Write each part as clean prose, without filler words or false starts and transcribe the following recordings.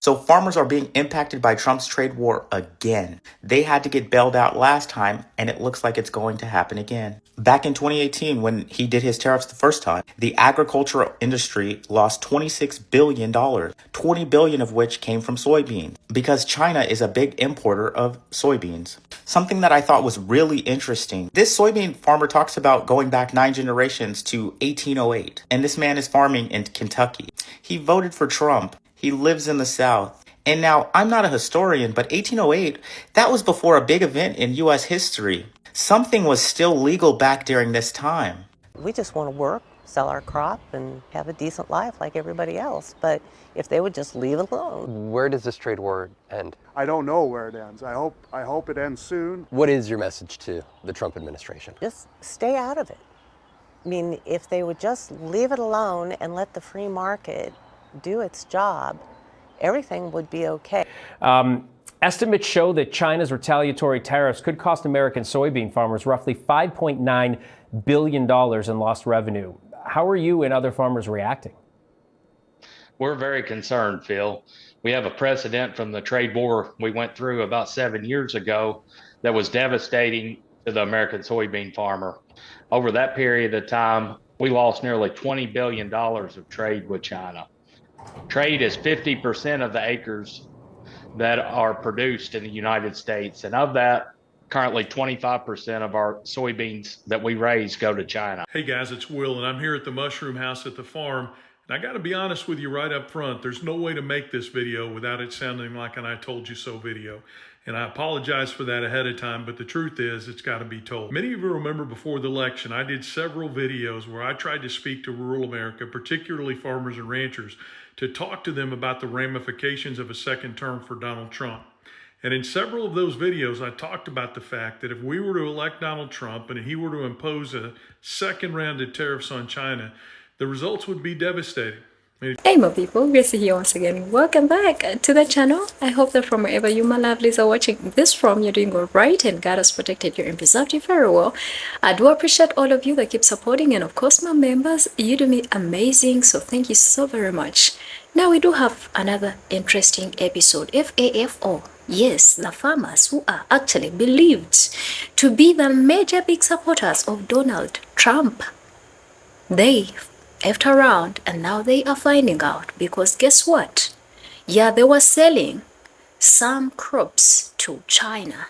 So farmers are being impacted by Trump's trade war again. They had to get bailed out last time, and it looks like it's going to happen again. Back in 2018, when he did his tariffs the first time, the agricultural industry lost $26 billion, $20 billion of which came from soybeans, because China is a big importer of soybeans. Something that I thought was really interesting. This soybean farmer talks about going back 9 generations to 1808, and this man is farming in Kentucky. He voted for Trump. He lives in the South. And now, I'm not a historian, but 1808, that was before a big event in U.S. history. Something was still legal back during this time. We just want to work, sell our crop, and have a decent life like everybody else. But if they would just leave it alone. Where does this trade war end? I don't know where it ends. I hope it ends soon. What is your message to the Trump administration? Just stay out of it. I mean, if they would just leave it alone and let the free market do its job, everything would be okay. Estimates show that China's retaliatory tariffs could cost American soybean farmers roughly $5.9 billion in lost revenue. How are you and other farmers reacting? We're very concerned, Phil. We have a precedent from the trade war we went through about 7 years ago that was devastating to the American soybean farmer. Over that period of time, we lost nearly $20 billion of trade with China. Trade is 50% of the acres that are produced in the United States. And of that, currently 25% of our soybeans that we raise go to China. Hey guys, it's Will, and I'm here at the mushroom house at the farm. And I got to be honest with you right up front, there's no way to make this video without it sounding like an I told you so video. And I apologize for that ahead of time, but the truth is it's got to be told. Many of you remember before the election, I did several videos where I tried to speak to rural America, particularly farmers and ranchers, to talk to them about the ramifications of a second term for Donald Trump. And in several of those videos, I talked about the fact that if we were to elect Donald Trump and he were to impose a second round of tariffs on China, the results would be devastating. Hey my people, Gracie here once again. Welcome back to the channel. I hope that from wherever you my lovelies are watching this from, you're doing all right and God has protected you and preserved you very well. I do appreciate all of you that keep supporting, and of course my members, you do me amazing, so thank you so very much. Now we do have another interesting episode. FAFO. Yes, the farmers who are actually believed to be the major big supporters of Donald Trump. They effed around and now they are finding out, because guess what? Yeah, they were selling some crops to China.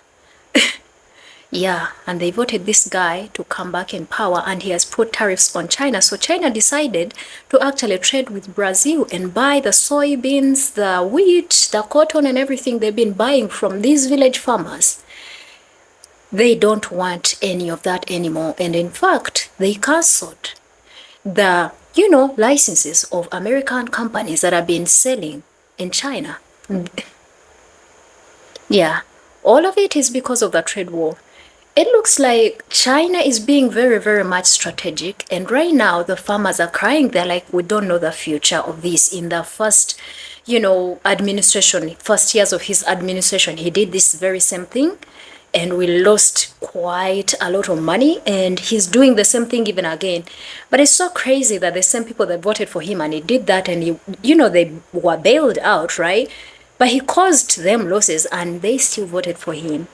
Yeah, and they voted this guy to come back in power, and he has put tariffs on China. So China decided to actually trade with Brazil and buy the soybeans, the wheat, the cotton, and everything they've been buying from these village farmers. They don't want any of that anymore. And in fact, they cancelled the, licenses of American companies that have been selling in China. Yeah, all of it is because of the trade war. It looks like China is being very, very much strategic. And right now, the farmers are crying. They're like, we don't know the future of this. In the first, administration, first years of his administration, he did this very same thing. And we lost quite a lot of money, and he's doing the same thing even again. But it's so crazy that the same people that voted for him, and he did that, and they were bailed out, right? But he caused them losses, and they still voted for him.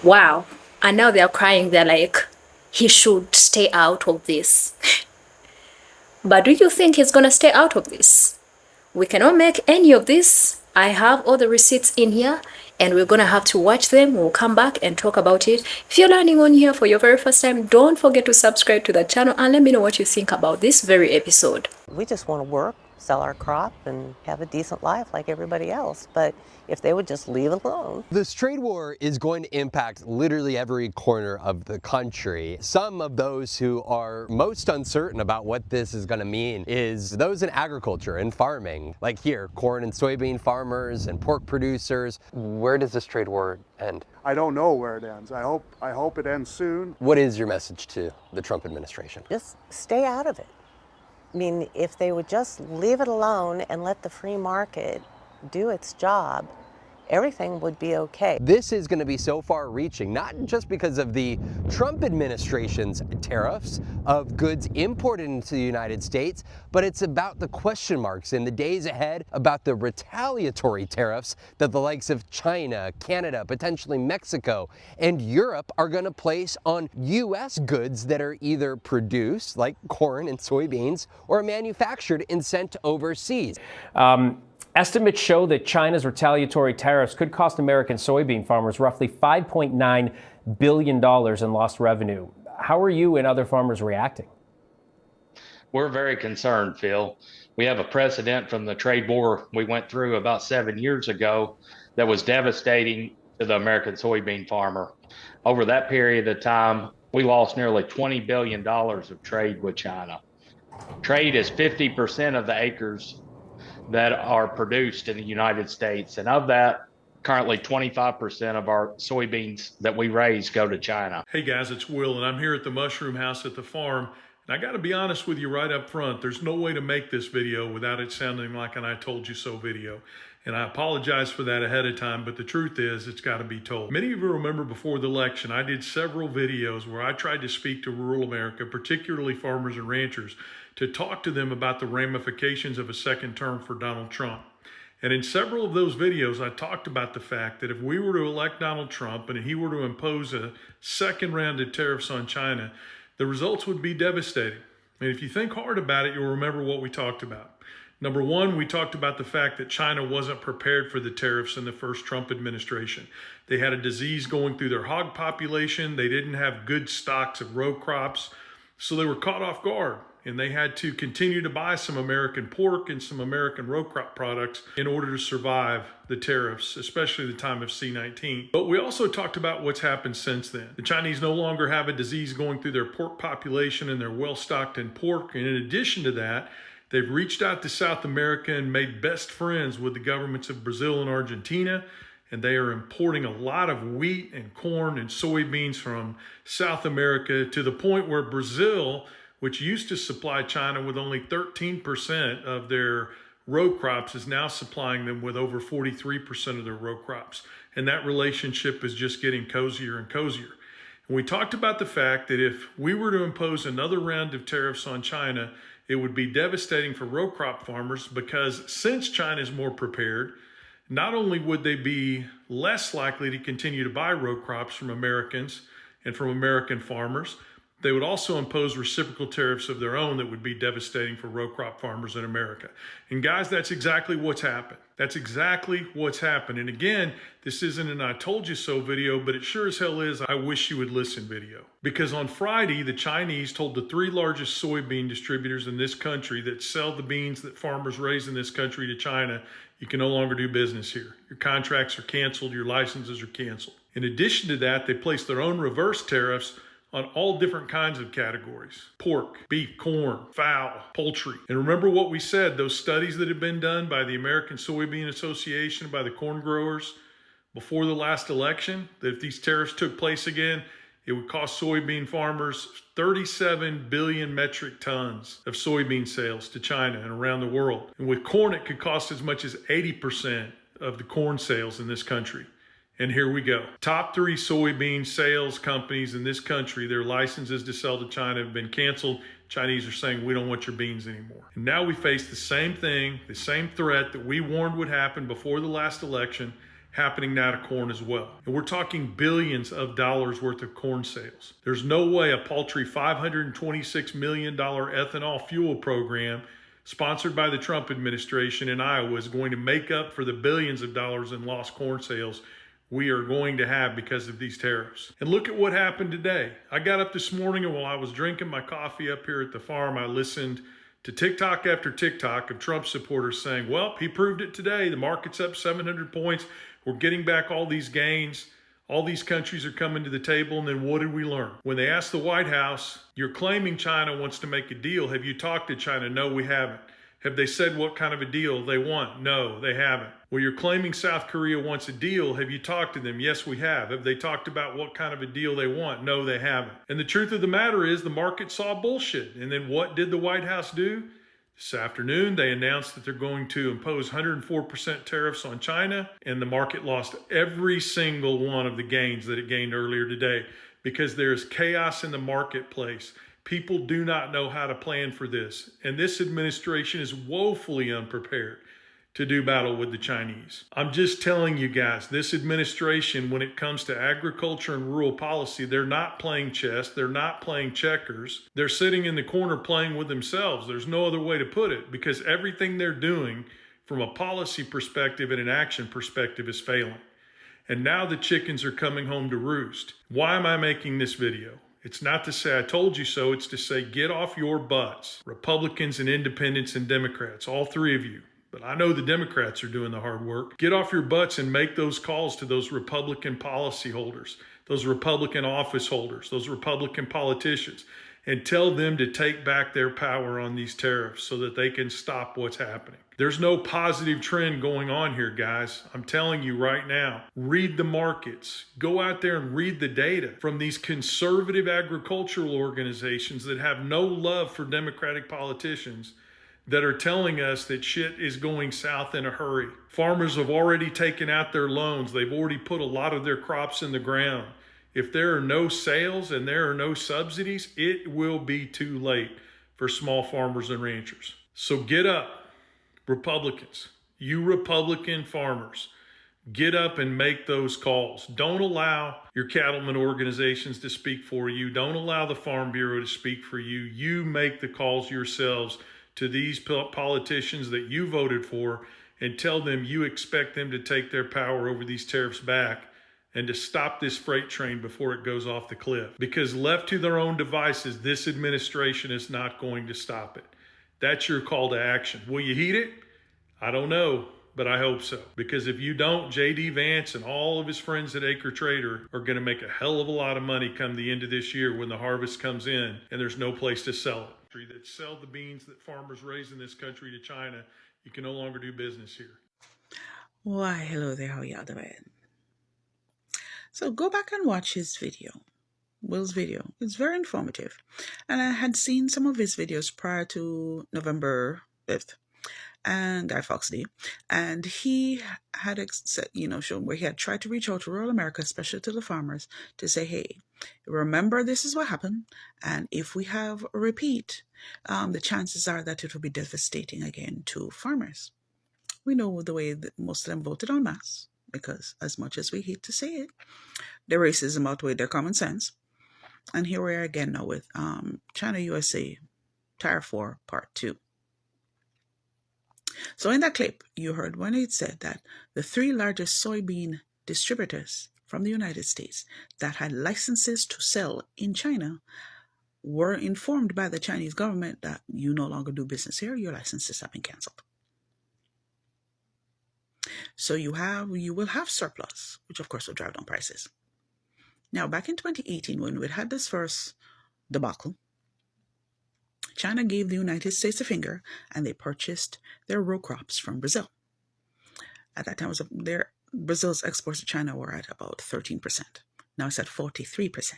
Wow. And now they're crying. They're like, he should stay out of this. But do you think he's gonna stay out of this? We cannot make any of this. I have all the receipts in here, and we're gonna have to watch them. We'll come back and talk about it. If you're landing on here for your very first time, don't forget to subscribe to the channel and let me know what you think about this very episode. We just want to work, sell our crop, and have a decent life like everybody else. But if they would just leave it alone. This trade war is going to impact literally every corner of the country. Some of those who are most uncertain about what this is going to mean is those in agriculture and farming. Like here, corn and soybean farmers and pork producers. Where does this trade war end? I don't know where it ends. I hope it ends soon. What is your message to the Trump administration? Just stay out of it. I mean, if they would just leave it alone and let the free market do its job, everything would be okay. This is going to be so far reaching, not just because of the Trump administration's tariffs of goods imported into the United States, but it's about the question marks in the days ahead about the retaliatory tariffs that the likes of China, Canada, potentially Mexico, and Europe are going to place on U.S. goods that are either produced, like corn and soybeans, or manufactured and sent overseas. Estimates show that China's retaliatory tariffs could cost American soybean farmers roughly $5.9 billion in lost revenue. How are you and other farmers reacting? We're very concerned, Phil. We have a precedent from the trade war we went through about 7 years ago that was devastating to the American soybean farmer. Over that period of time, we lost nearly $20 billion of trade with China. Trade is 50% of the acres that are produced in the United States. And of that, currently 25% of our soybeans that we raise go to China. Hey guys, it's Will, and I'm here at the mushroom house at the farm. And I got to be honest with you right up front, there's no way to make this video without it sounding like an I told you so video. And I apologize for that ahead of time, but the truth is it's got to be told. Many of you remember before the election, I did several videos where I tried to speak to rural America, particularly farmers and ranchers, to talk to them about the ramifications of a second term for Donald Trump. And in several of those videos, I talked about the fact that if we were to elect Donald Trump and he were to impose a second round of tariffs on China, the results would be devastating. And if you think hard about it, you'll remember what we talked about. Number one, we talked about the fact that China wasn't prepared for the tariffs in the first Trump administration. They had a disease going through their hog population. They didn't have good stocks of row crops, so they were caught off guard. And they had to continue to buy some American pork and some American row crop products in order to survive the tariffs, especially the time of C-19. But we also talked about what's happened since then. The Chinese no longer have a disease going through their pork population, and they're well stocked in pork. And in addition to that, they've reached out to South America and made best friends with the governments of Brazil and Argentina. And they are importing a lot of wheat and corn and soybeans from South America, to the point where Brazil, which used to supply China with only 13% of their row crops, is now supplying them with over 43% of their row crops. And that relationship is just getting cozier and cozier. And we talked about the fact that if we were to impose another round of tariffs on China, it would be devastating for row crop farmers, because since China is more prepared, not only would they be less likely to continue to buy row crops from Americans and from American farmers, they would also impose reciprocal tariffs of their own that would be devastating for row crop farmers in America. And guys, that's exactly what's happened. That's exactly what's happened. And again, this isn't an I told you so video, but it sure as hell is I wish you would listen video. Because on Friday, the Chinese told the 3 largest soybean distributors in this country that sell the beans that farmers raise in this country to China, you can no longer do business here. Your contracts are canceled, your licenses are canceled. In addition to that, they placed their own reverse tariffs on all different kinds of categories: pork, beef, corn, fowl, poultry. And remember what we said, those studies that have been done by the American Soybean Association, by the corn growers before the last election, that if these tariffs took place again, it would cost soybean farmers 37 billion metric tons of soybean sales to China and around the world. And with corn, it could cost as much as 80% of the corn sales in this country. And here we go. Top 3 soybean sales companies in this country, their licenses to sell to China have been canceled. Chinese are saying, we don't want your beans anymore. And now we face the same thing, the same threat that we warned would happen before the last election, happening now to corn as well. And we're talking billions of dollars worth of corn sales. There's no way a paltry $526 million ethanol fuel program sponsored by the Trump administration in Iowa is going to make up for the billions of dollars in lost corn sales we are going to have because of these tariffs. And look at what happened today. I got up this morning, and while I was drinking my coffee up here at the farm, I listened to TikTok after TikTok of Trump supporters saying, well, he proved it today. The market's up 700 points. We're getting back all these gains. All these countries are coming to the table. And then what did we learn? When they asked the White House, you're claiming China wants to make a deal. Have you talked to China? No, we haven't. Have they said what kind of a deal they want? No, they haven't. Well, you're claiming South Korea wants a deal. Have you talked to them? Yes, we have. Have they talked about what kind of a deal they want? No, they haven't. And the truth of the matter is the market saw bullshit. And then what did the White House do? This afternoon, they announced that they're going to impose 104% tariffs on China, and the market lost every single one of the gains that it gained earlier today because there's chaos in the marketplace. People do not know how to plan for this, and this administration is woefully unprepared to do battle with the Chinese. I'm just telling you guys, this administration, when it comes to agriculture and rural policy, they're not playing chess, they're not playing checkers. They're sitting in the corner playing with themselves. There's no other way to put it, because everything they're doing from a policy perspective and an action perspective is failing. And now the chickens are coming home to roost. Why am I making this video? It's not to say I told you so, it's to say get off your butts. Republicans and independents and Democrats, all three of you. But I know the Democrats are doing the hard work. Get off your butts and make those calls to those Republican policy holders, those Republican office holders, those Republican politicians, and tell them to take back their power on these tariffs so that they can stop what's happening. There's no positive trend going on here, guys. I'm telling you right now, read the markets. Go out there and read the data from these conservative agricultural organizations that have no love for Democratic politicians, that are telling us that shit is going south in a hurry. Farmers have already taken out their loans. They've already put a lot of their crops in the ground. If there are no sales and there are no subsidies, it will be too late for small farmers and ranchers. So get up, Republicans. You Republican farmers, get up and make those calls. Don't allow your cattlemen organizations to speak for you. Don't allow the Farm Bureau to speak for you. You make the calls yourselves to these politicians that you voted for and tell them you expect them to take their power over these tariffs back and to stop this freight train before it goes off the cliff. Because left to their own devices, this administration is not going to stop it. That's your call to action. Will you heed it? I don't know, but I hope so. Because if you don't, J.D. Vance and all of his friends at Acre Trader are going to make a hell of a lot of money come the end of this year when the harvest comes in and there's no place to sell it. That sell the beans that farmers raise in this country to China, you can no longer do business here. Why, hello there, how y'all doing? So go back and watch his video, Will's video. It's very informative. And I had seen some of his videos prior to November 5th and Guy Fawkes Day. And he had, shown where he had tried to reach out to rural America, especially to the farmers, to say, hey, remember this is what happened. And if we have a repeat, the chances are that it will be devastating again to farmers. We know the way that most of them voted en masse, because as much as we hate to say it, their racism outweighed their common sense. And here we are again now with China USA Tariff War Part 2. So in that clip, you heard when it said that the 3 largest soybean distributors from the United States that had licenses to sell in China were informed by the Chinese government that you no longer do business here, your licenses have been canceled. So you will have surplus, which of course will drive down prices. Now, back in 2018, when we had this first debacle, China gave the United States a finger and they purchased their row crops from Brazil. At that time, Brazil's exports to China were at about 13%. Now it's at 43%.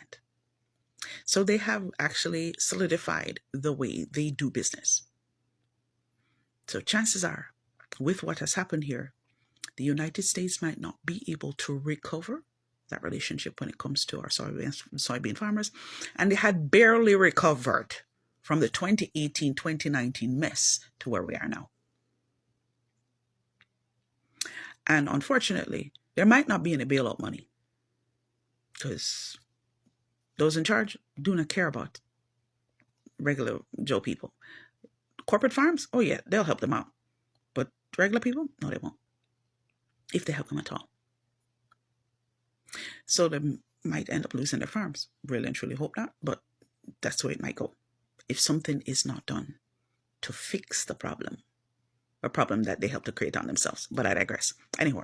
So they have actually solidified the way they do business. So chances are, with what has happened here, the United States might not be able to recover that relationship when it comes to our soybean farmers. And they had barely recovered from the 2018-2019 mess to where we are now. And unfortunately, there might not be any bailout money because those in charge do not care about regular Joe people. Corporate farms, oh yeah, they'll help them out. But regular people, no, they won't. If they help them at all. So they might end up losing their farms. Really and truly hope not, but that's the way it might go. If something is not done to fix the problem, a problem that they helped to create on themselves. But I digress. Anyway,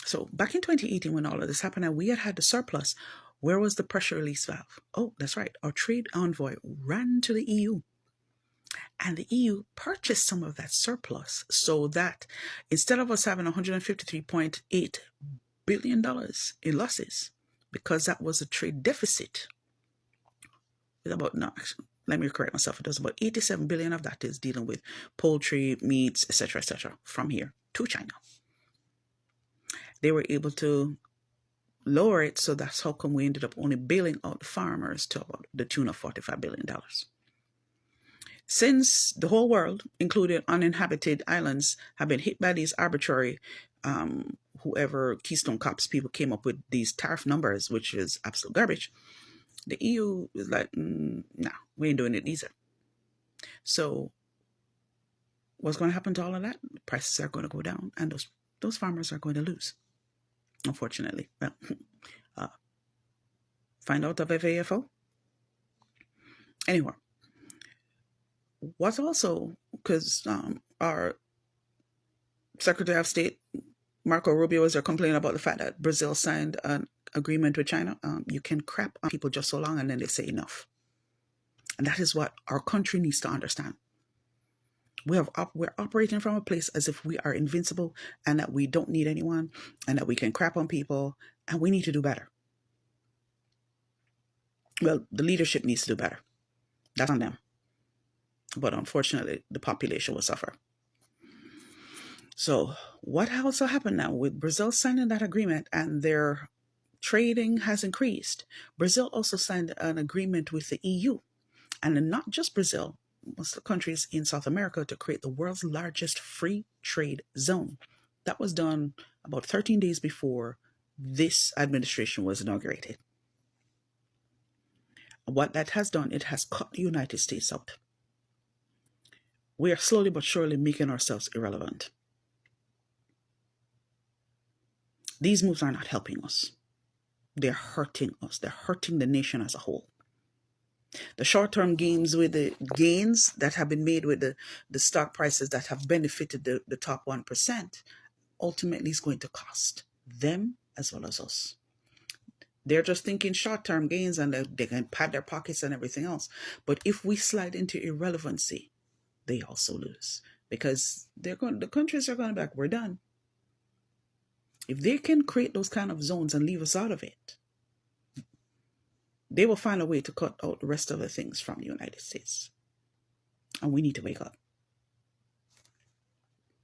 so back in 2018 when all of this happened and we had the surplus, where was the pressure release valve? Oh, that's right. Our trade envoy ran to the EU. And the EU purchased some of that surplus so that instead of us having $153.8 billion in losses, because that was a trade deficit with about let me correct myself. It was about 87 billion of that is dealing with poultry, meats, etc., from here to China. They were able to lower it, so that's how come we ended up only bailing out the farmers to about the tune of $45 billion. Since the whole world, including uninhabited islands, have been hit by these arbitrary, whoever Keystone Cops people came up with these tariff numbers, which is absolute garbage, the EU is like, nah, we ain't doing it either. So what's going to happen to all of that? The prices are going to go down, and those farmers are going to lose, unfortunately. Well, find out of FAFO. Anyway, what's also, because our Secretary of State, Marco Rubio, was complaining about the fact that Brazil signed an agreement with China. You can crap on people just so long and then they say enough. And that is what our country needs to understand. We're operating from a place as if we are invincible and that we don't need anyone and that we can crap on people, and we need to do better. Well, the leadership needs to do better. That's on them. But unfortunately, the population will suffer. So what also happened now with Brazil signing that agreement and their trading has increased? Brazil also signed an agreement with the EU, and not just Brazil, most of the countries in South America, to create the world's largest free trade zone. That was done about 13 days before this administration was inaugurated. What that has done, it has cut the United States out. We are slowly but surely making ourselves irrelevant. These moves are not helping us. They're hurting us. They're hurting the nation as a whole. The short-term gains with the gains that have been made with the stock prices that have benefited the top 1% ultimately is going to cost them as well as us. They're just thinking short-term gains and they can pad their pockets and everything else. But if we slide into irrelevancy, they also lose, because the countries are going to be like, we're done. If they can create those kind of zones and leave us out of it, they will find a way to cut out the rest of the things from the United States. And we need to wake up.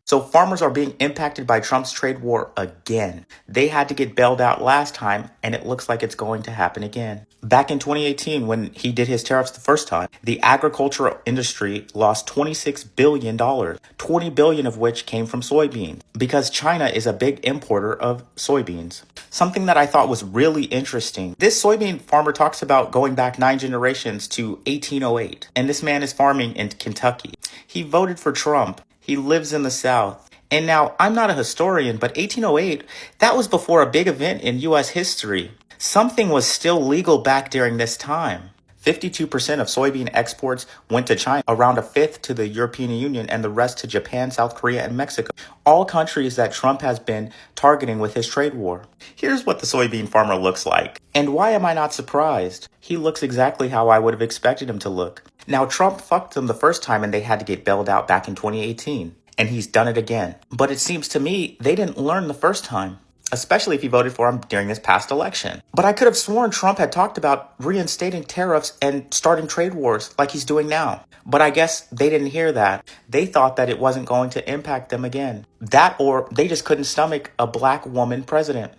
So farmers are being impacted by Trump's trade war again. They had to get bailed out last time, and it looks like it's going to happen again. Back in 2018, when he did his tariffs the first time, the agricultural industry lost $26 billion, $20 billion of which came from soybeans, because China is a big importer of soybeans. Something that I thought was really interesting. This soybean farmer talks about going back 9 generations to 1808, and this man is farming in Kentucky. He voted for Trump. He lives in the South. And now, I'm not a historian, but 1808, that was before a big event in U.S. history. Something was still legal back during this time. 52% of soybean exports went to China, around a fifth to the European Union, and the rest to Japan, South Korea, and Mexico. All countries that Trump has been targeting with his trade war. Here's what the soybean farmer looks like. And why am I not surprised? He looks exactly how I would have expected him to look. Now, Trump fucked them the first time and they had to get bailed out back in 2018. And he's done it again. But it seems to me they didn't learn the first time, especially if you voted for him during this past election. But I could have sworn Trump had talked about reinstating tariffs and starting trade wars like he's doing now. But I guess they didn't hear that. They thought that it wasn't going to impact them again. That, or they just couldn't stomach a black woman president.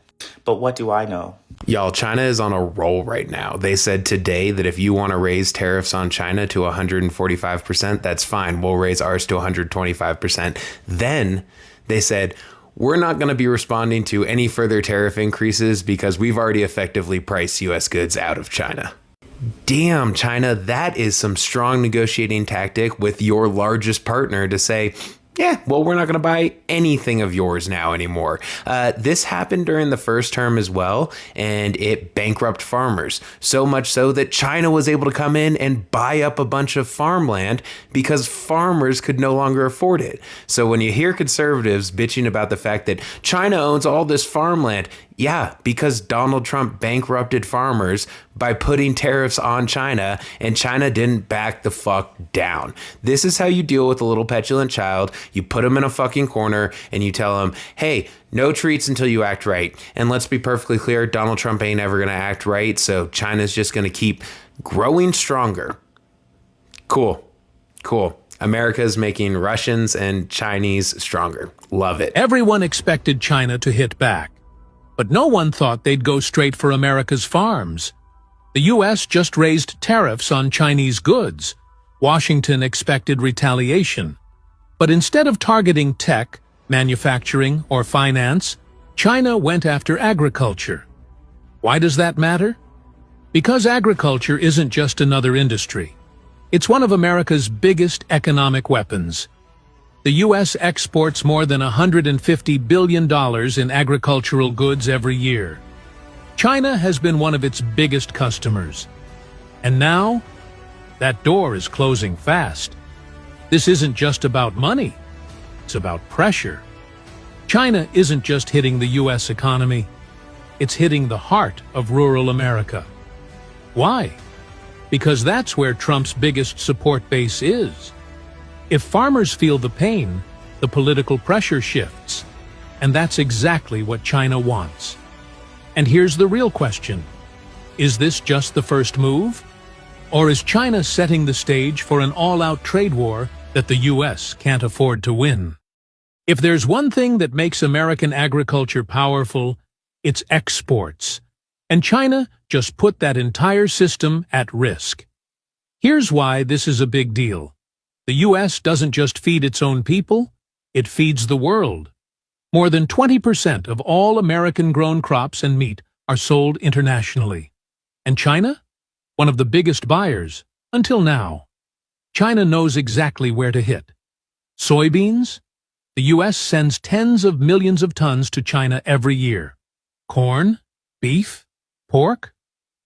But what do I know? Y'all, China is on a roll right now. They said today that if you want to raise tariffs on China to 145%, that's fine. We'll raise ours to 125%. Then they said, we're not going to be responding to any further tariff increases because we've already effectively priced U.S. goods out of China. Damn, China, that is some strong negotiating tactic with your largest partner to say, yeah, well, we're not going to buy anything of yours now anymore. This happened during the first term as well, and it bankrupted farmers. So much so that China was able to come in and buy up a bunch of farmland because farmers could no longer afford it. So when you hear conservatives bitching about the fact that China owns all this farmland, yeah, because Donald Trump bankrupted farmers by putting tariffs on China, and China didn't back the fuck down. This is how you deal with a little petulant child. You put him in a fucking corner and you tell him, hey, no treats until you act right. And let's be perfectly clear, Donald Trump ain't ever going to act right, so China's just going to keep growing stronger. Cool. Cool. America's making Russians and Chinese stronger. Love it. Everyone expected China to hit back, but no one thought they'd go straight for America's farms. The U.S. just raised tariffs on Chinese goods. Washington expected retaliation. But instead of targeting tech, manufacturing, or finance, China went after agriculture. Why does that matter? Because agriculture isn't just another industry. It's one of America's biggest economic weapons. The U.S. exports more than $150 billion in agricultural goods every year. China has been one of its biggest customers. And now, that door is closing fast. This isn't just about money. It's about pressure. China isn't just hitting the U.S. economy. It's hitting the heart of rural America. Why? Because that's where Trump's biggest support base is. If farmers feel the pain, the political pressure shifts. And that's exactly what China wants. And here's the real question. Is this just the first move? Or is China setting the stage for an all-out trade war that the U.S. can't afford to win? If there's one thing that makes American agriculture powerful, it's exports. And China just put that entire system at risk. Here's why this is a big deal. The U.S. doesn't just feed its own people, it feeds the world. More than 20% of all American-grown crops and meat are sold internationally. And China? One of the biggest buyers, until now. China knows exactly where to hit. Soybeans? The U.S. sends tens of millions of tons to China every year. Corn? Beef? Pork?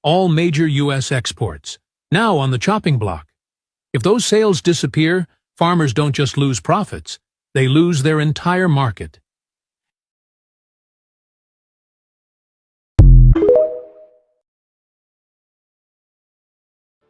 All major U.S. exports, now on the chopping block. If those sales disappear, farmers don't just lose profits, they lose their entire market.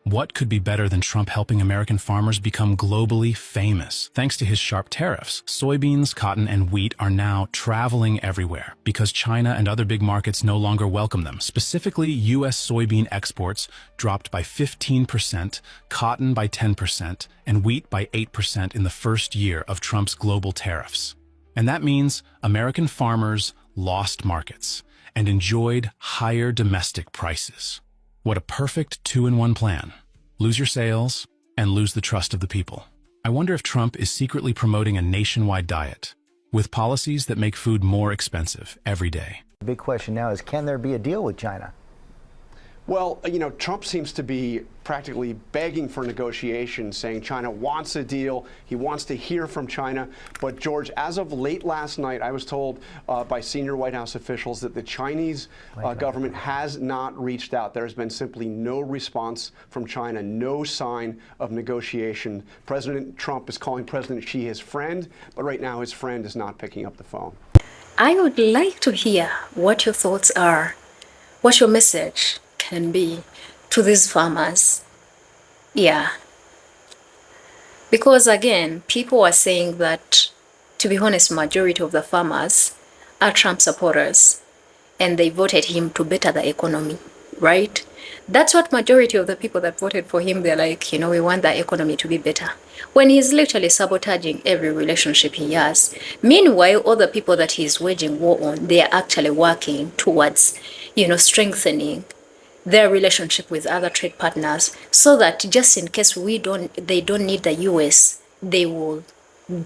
What could be better than Trump helping American farmers become globally famous? Thanks to his sharp tariffs, soybeans, cotton, and wheat are now traveling everywhere because China and other big markets no longer welcome them. Specifically, U.S. soybean exports dropped by 15%, cotton by 10%, and wheat by 8% in the first year of Trump's global tariffs. And that means American farmers lost markets and enjoyed higher domestic prices. What a perfect two-in-one plan. Lose your sales and lose the trust of the people. I wonder if Trump is secretly promoting a nationwide diet with policies that make food more expensive every day. The big question now is, can there be a deal with China? Well, Trump seems to be practically begging for negotiations, saying China wants a deal. He wants to hear from China. But, George, as of late last night, I was told by senior White House officials that the Chinese government has not reached out. There has been simply no response from China, no sign of negotiation. President Trump is calling President Xi his friend, but right now his friend is not picking up the phone. I would like to hear what your thoughts are, what your message can be to these farmers. Yeah. Because again, people are saying that, to be honest, majority of the farmers are Trump supporters and they voted him to better the economy, right? That's what majority of the people that voted for him, they're like, we want the economy to be better. When he's literally sabotaging every relationship he has. Meanwhile, all the people that he's waging war on, they are actually working towards, strengthening their relationship with other trade partners so that just in case they don't need the US, they will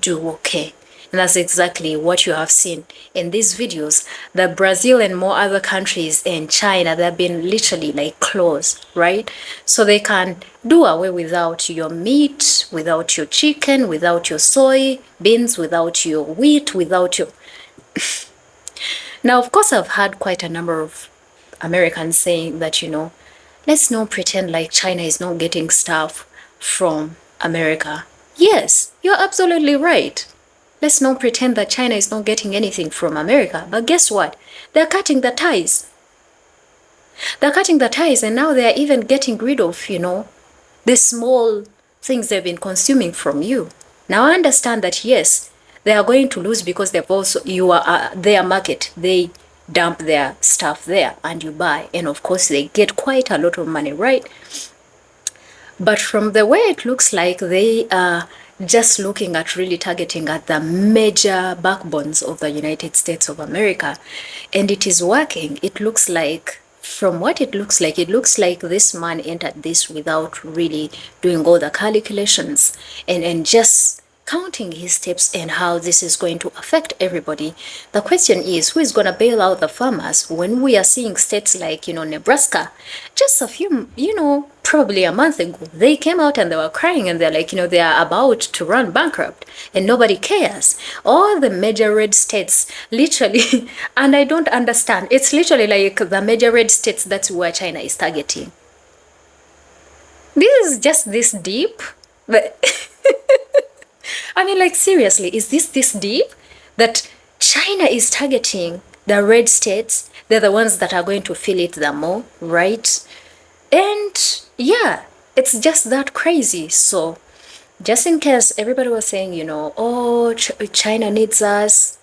do okay. And that's exactly what you have seen in these videos. That Brazil and more other countries and China, they've been literally like closed, right? So they can do away without your meat, without your chicken, without your soy beans, without your wheat, without your... Now, of course, I've had quite a number of Americans saying that, let's not pretend like China is not getting stuff from America. Yes, you're absolutely right. Let's not pretend that China is not getting anything from America. But guess what? They're cutting the ties. They're cutting the ties, and now they're even getting rid of, the small things they've been consuming from you. Now I understand that, yes, they are going to lose because you are their market. They dump their stuff there and you buy, and of course they get quite a lot of money, right? But from the way it looks like, they are just looking at really targeting at the major backbones of the United States of America. And it is working. It looks like, from what it looks like this man entered this without really doing all the calculations and just counting his steps and how this is going to affect everybody. The question is, who is going to bail out the farmers when we are seeing states like, Nebraska, just a few, probably a month ago, they came out and they were crying and they're like, they are about to run bankrupt and nobody cares. All the major red states, literally, and I don't understand, it's literally like the major red states, that's where China is targeting. This is just this deep, but I mean, like, seriously, is this deep that China is targeting the red states? They're the ones that are going to feel it the more, right? And yeah, it's just that crazy. So just in case everybody was saying, oh, China needs us,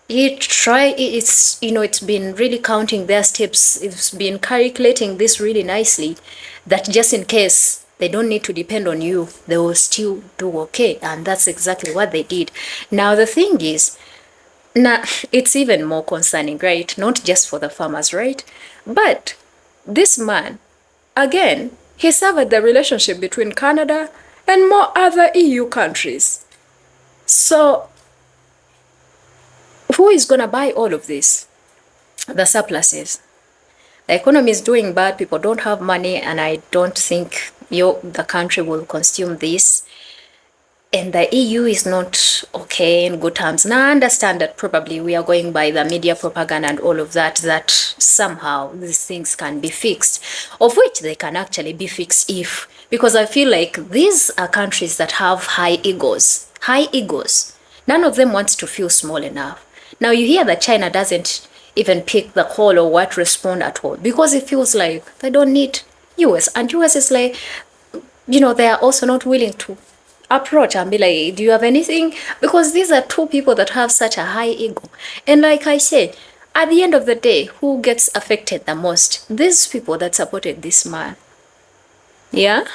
it's been really counting their steps. It's been calculating this really nicely, that just in case they don't need to depend on you, they will still do okay. And that's exactly what they did. Now, the thing is, now it's even more concerning, right? Not just for the farmers, right? But this man, again, he severed the relationship between Canada and more other EU countries. So who is going to buy all of this? The surpluses. The economy is doing bad, people don't have money, and I don't think the country will consume this. And the EU is not okay in good terms. Now I understand that probably we are going by the media propaganda and all of that, that somehow these things can be fixed, of which they can actually be fixed because I feel like these are countries that have high egos. None of them wants to feel small enough. Now you hear that China doesn't even pick the call or what respond at all because it feels like they don't need US, and US is like, they are also not willing to approach and be like, do you have anything? Because these are two people that have such a high ego. And like I said, at the end of the day, who gets affected the most? These people that supported this man. Yeah?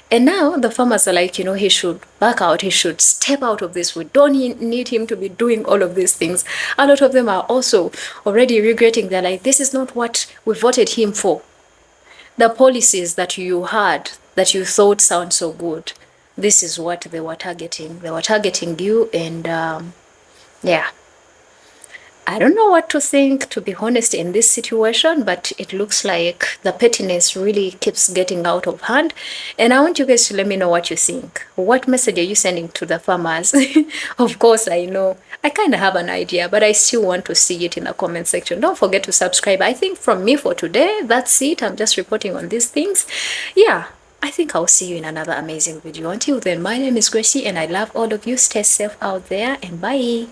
And now the farmers are like, he should back out. He should step out of this. We don't need him to be doing all of these things. A lot of them are also already regretting. They're like, this is not what we voted him for. The policies that you had, that you thought sound so good, this is what they were targeting. They were targeting you, and yeah. I don't know what to think, to be honest, in this situation, but it looks like the pettiness really keeps getting out of hand. And I want you guys to let me know what you think. What message are you sending to the farmers? Of course, I know. I kind of have an idea, but I still want to see it in the comment section. Don't forget to subscribe. I think from me for today, that's it. I'm just reporting on these things. Yeah. I think I'll see you in another amazing video. Until then, my name is Gracie and I love all of you. Stay safe out there and bye.